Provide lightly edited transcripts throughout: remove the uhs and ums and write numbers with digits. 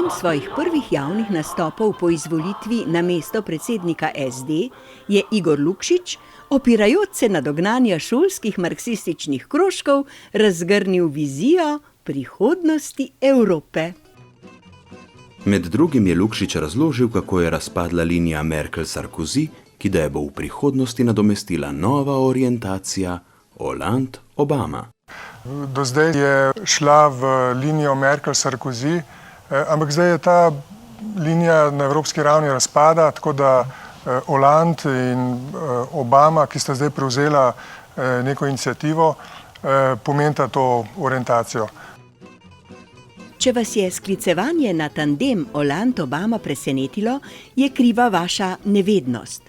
enem svojih prvih javnih nastopov po izvolitvi na mesto predsednika SD je Igor Lukšič, opirajoč se na dognanja šolskih marksističnih krožkov, razgrnil vizijo prihodnosti Evrope. Med drugim je Lukšič razložil, kako je razpadla linija Merkel-Sarkozy, ki da je bo v prihodnosti nadomestila nova orientacija Hollande-Obama. Do zdaj je šla v linijo Merkel-Sarkozy, ampak zdaj je ta linija na evropski ravni razpada, tako da Hollande in Obama, ki sta zdaj prevzela neko iniciativo, pomenita to orientacijo. Če vas je sklicevanje na tandem Hollande-Obama presenetilo, je kriva vaša nevednost.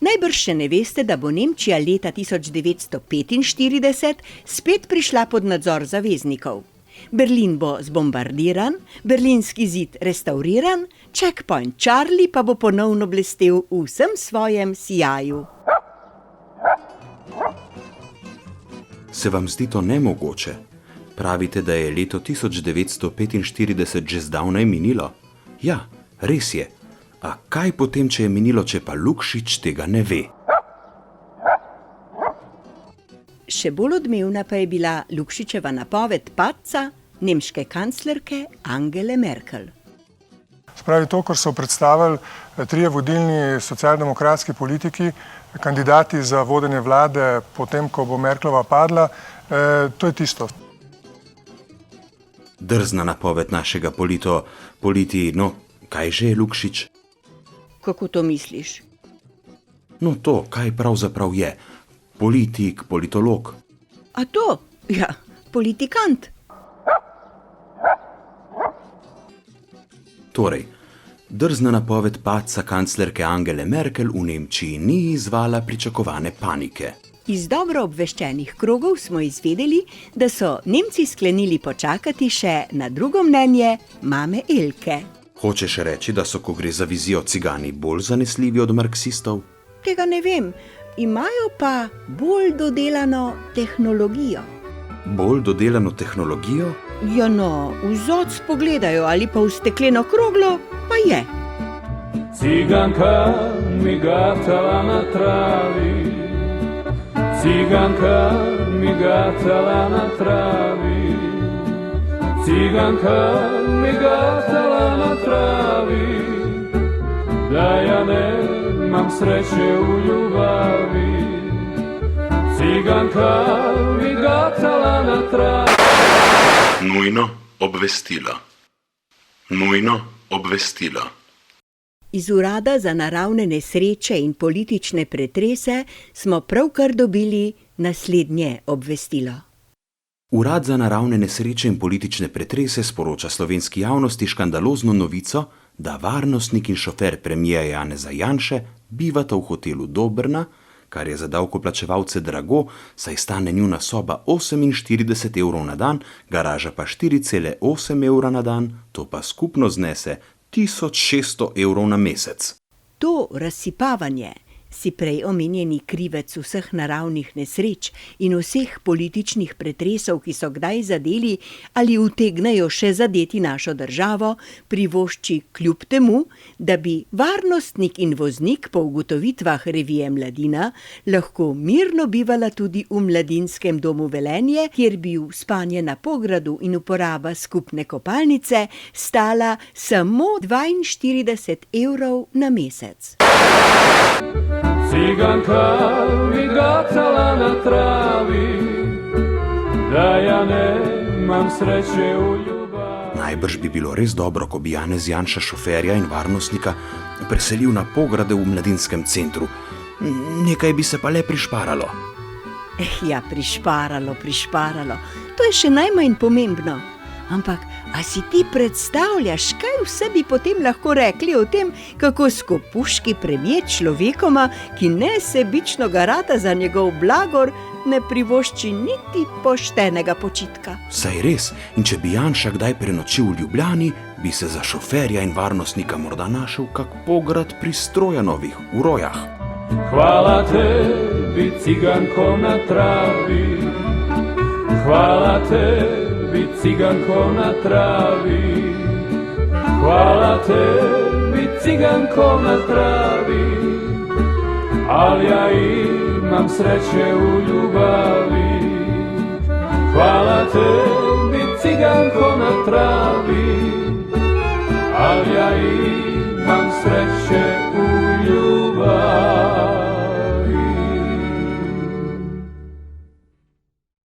Najbrž še ne veste, da bo Nemčija leta 1945 spet prišla pod nadzor zaveznikov. Berlin bo zbombardiran, berlinski zid restauriran, checkpoint Charlie pa bo ponovno blestel v vsem svojem sijaju. Se vam zdi to nemogoče? Pravite, da je leto 1945 že zdavnaj minilo? Ja, res je. A kaj potem, če je minilo, če pa Lukšič tega ne ve? Še bolj odmevna pa je bila Lukšičeva napoved padca nemške kanclerke Angele Merkel. Spravi to, kar so predstavili trije vodilni socialdemokratski politiki, kandidati za vodenje vlade potem, ko bo Merklova padla, to je tisto. Drzna napoved našega no, kaj že je Lukšič? Kako to misliš? No to, kaj pravzaprav je? Politik, politolog. A to? Ja, politikant. Torej, drzna napoved padca kanclerke Angele Merkel v Nemčiji ni izvala pričakovane panike. Iz dobro obveščenih krogov smo izvedeli, da so Nemci sklenili počakati še na drugo mnenje mame Elke. Hočeš reči, da so, ko gre za vizijo cigani, bolj zanesljivi od marksistov? Tega ne vem, imajo pa bolj dodelano tehnologijo. Bolj dodelano tehnologijo? Ja no, vzod pogledajo ali pa v stekleno kroglo, pa je. Ciganka mi gatala na travi, ciganka mi gatala na travi, ciganka mi gatala na travi, da ja nemam sreće u ljubavi. Ciganka mi gatala na travi. Nujno obvestilo. Nujno obvestilo. Iz Urada za naravne nesreče in politične pretrese smo pravkar dobili naslednje obvestilo. Urad za naravne nesreče in politične pretrese sporoča slovenski javnosti škandalozno novico, da varnostnik in šofer premierja Janeza Janše bivata v hotelu Dobrna, kar je za davkoplačevalce drago, saj stane njuna soba 48 evrov na dan, garaža pa 4,8 evra na dan, to pa skupno znese 1600 evrov na mesec. To razsipavanje si prej omenjeni krivec vseh naravnih nesreč in vseh političnih pretresov, ki so kdaj zadeli ali utegnejo še zadeti našo državo, privošči kljub temu, da bi varnostnik in voznik po ugotovitvah revije Mladina lahko mirno bivala tudi v Mladinskem domu Velenje, kjer bi v spanje na pogradu in uporaba skupne kopalnice stala samo 42 evrov na mesec. Ciganka mi gatala na travi, da ja nemam sreće u ljubavi. Najbrž bi bilo res dobro, ko bi Janez Janša šoferja in varnostnika preselil na pograde v Mladinskem centru. Nekaj bi se pa le prišparalo. Ja, prišparalo. To je še najmanj pomembno. Ampak, a si ti predstavljaš, kaj vse bi potem lahko rekli o tem, kako skopuški premier človekoma, ki nesebično garata za njegov blagor, ne privošči niti poštenega počitka? Saj res, in če bi Janša kdaj prenočil v Ljubljani, bi se za šoferja in varnostnika morda našel kak pograd pri Strojanovih v Rojah. Hvala tebi, ciganko na travi, hvala tebi, ciganko na travi, Hvala tebi, ciganko na travi, al ja imam sreće u ljubavi. Hvala tebi, ciganko na travi, al ja imam sreće